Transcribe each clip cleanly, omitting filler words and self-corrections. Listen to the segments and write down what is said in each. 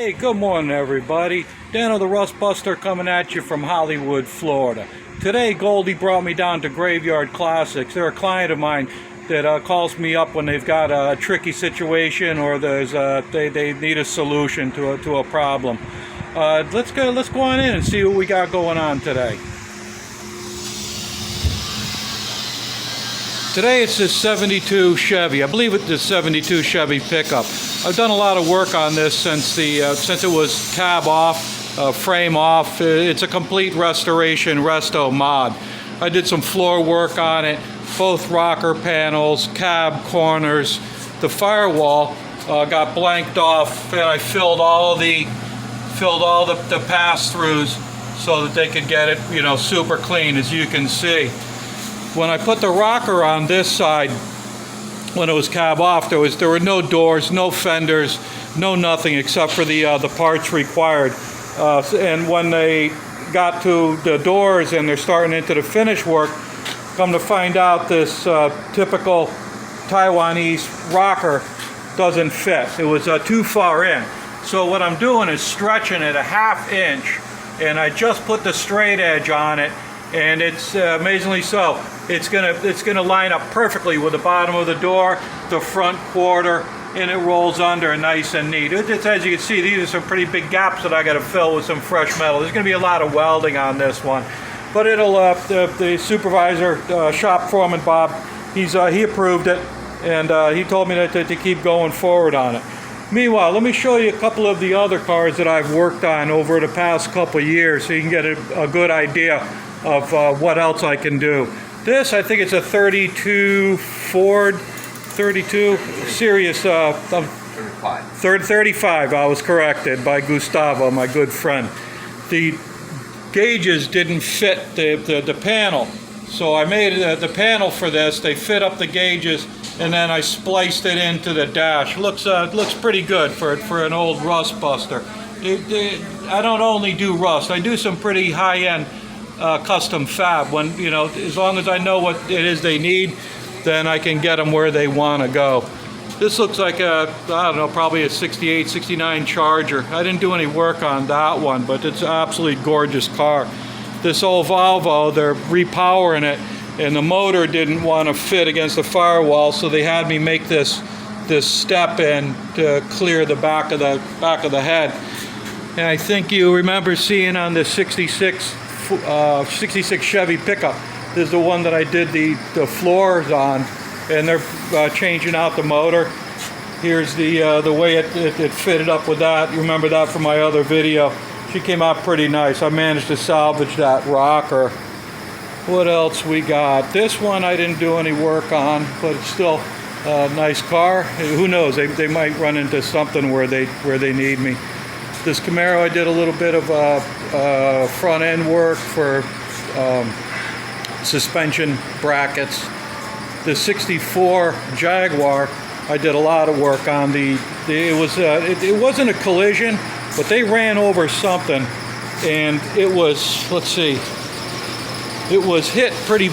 Hey, good morning everybody. Dano the Rust Buster coming at you from Hollywood, Florida. Today Goldie brought me down to Graveyard Classics. They're a client of mine that calls me up when they've got a tricky situation or there's they need a solution to a problem. Let's go on in and see what we got going on today. Today it's this 72 Chevy. I believe it's this 72 Chevy pickup. I've done a lot of work on this since it was cab off, frame off. It's a complete restoration, resto mod. I did some floor work on it, both rocker panels, cab corners. The firewall got blanked off, and I filled all the pass-throughs so that they could get it, super clean, as you can see. When I put the rocker on this side, when it was cab off, there were no doors, no fenders, no nothing except for the parts required. And when they got to the doors and they're starting into the finish work, come to find out this typical Taiwanese rocker doesn't fit. It was too far in. So what I'm doing is stretching it a ½ inch, and I just put the straight edge on it, and it's amazingly so. It's gonna line up perfectly with the bottom of the door, the front quarter, and it rolls under nice and neat. It's, as you can see, these are some pretty big gaps that I got to fill with some fresh metal. There's gonna be a lot of welding on this one, but it'll. The supervisor, shop foreman Bob, he approved it, and he told me to keep going forward on it. Meanwhile, let me show you a couple of the other cars that I've worked on over the past couple of years, so you can get a good idea of what else I can do. This, I think it's a 32 Ford, 32 Sirius, 35. I was corrected by Gustavo, my good friend. The gauges didn't fit the panel, so I made the panel for this. They fit up the gauges, and then I spliced it into the dash. Looks pretty good for an old rust buster. I don't only do rust. I do some pretty high-end custom fab. When as long as I know what it is they need, then I can get them where they want to go. This looks like I don't know, probably a 68, 69 Charger. I didn't do any work on that one, but it's an absolutely gorgeous car. This old Volvo, they're repowering it, and the motor didn't want to fit against the firewall, so they had me make this step in to clear the back of the head. And I think you remember seeing on the 66 Chevy pickup, this is the one that I did the floors on, and they're changing out the motor. Here's the way it fitted up with that. You remember that from my other video. She came out pretty nice. I managed to salvage that rocker. What else we got? This one I didn't do any work on, but it's still a nice car. Who knows? They might run into something where they need me. This Camaro, I did a little bit of front end work for suspension brackets. The 64 Jaguar, I did a lot of work on. It wasn't a collision, but they ran over something, and it was, let's see, it was hit pretty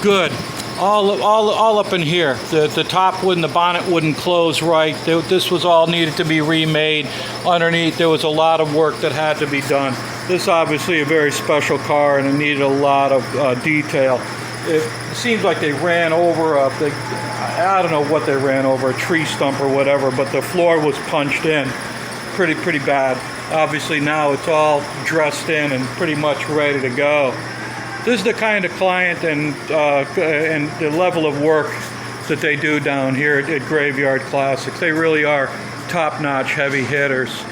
good. All up in here. The top wouldn't, the bonnet wouldn't close right. This was all needed to be remade. Underneath, there was a lot of work that had to be done. This is obviously a very special car, and it needed a lot of detail. It seems like they ran over I don't know what they ran over, a tree stump or whatever, but the floor was punched in pretty bad. Obviously now it's all dressed in and pretty much ready to go. This is the kind of client and the level of work that they do down here at Graveyard Classics. They really are top-notch heavy hitters.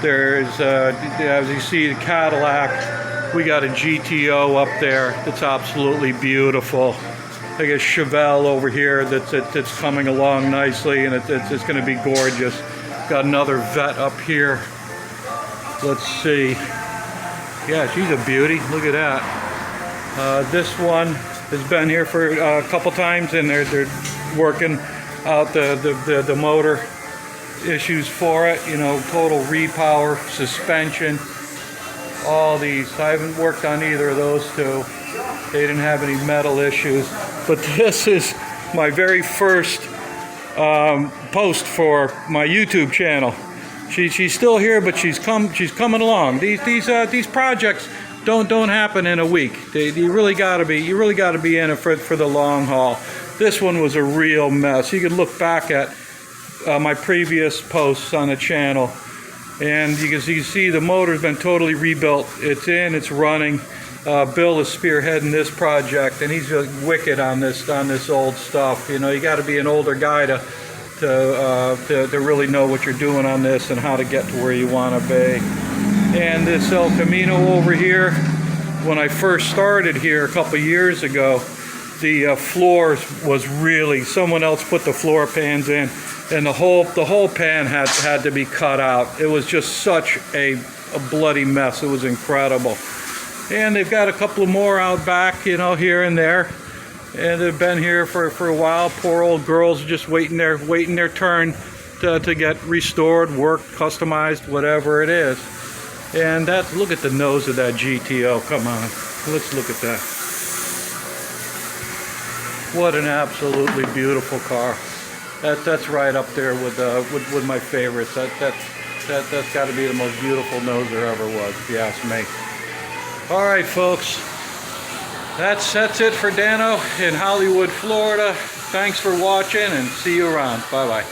There's, as you see, the Cadillac. We got a GTO up there that's absolutely beautiful. I got Chevelle over here that's coming along nicely, and it's going to be gorgeous. Got another Vet up here. Let's see. Yeah, she's a beauty. Look at that. This one has been here for a couple times, and they're working out the motor issues for it. Total repower, suspension, all these. I haven't worked on either of those two. They didn't have any metal issues. But this is my very first post for my YouTube channel. She's still here, but she's coming along. These projects don't happen in a week. You really gotta be in it for the long haul. This one was a real mess. You can look back at my previous posts on the channel, and you can see the motor's been totally rebuilt. It's in, it's running. Bill is spearheading this project, and he's wicked on this old stuff. You know, you got to be an older guy to really know what you're doing on this and how to get to where you want to be. And this El Camino over here, when I first started here a couple years ago, the floors was really, someone else put the floor pans in, and the whole pan had to be cut out. It was just such a bloody mess. It was incredible. And they've got a couple more out back, you know, here and there. And they've been here for a while. Poor old girls are just waiting their turn to get restored, worked, customized, whatever it is. And look at the nose of that GTO. Come on, let's look at that. What an absolutely beautiful car. That's right up there with my favorites. That's got to be the most beautiful nose there ever was, if you ask me. All right, folks. That's it for Dano in Hollywood, Florida. Thanks for watching, and see you around. Bye-bye.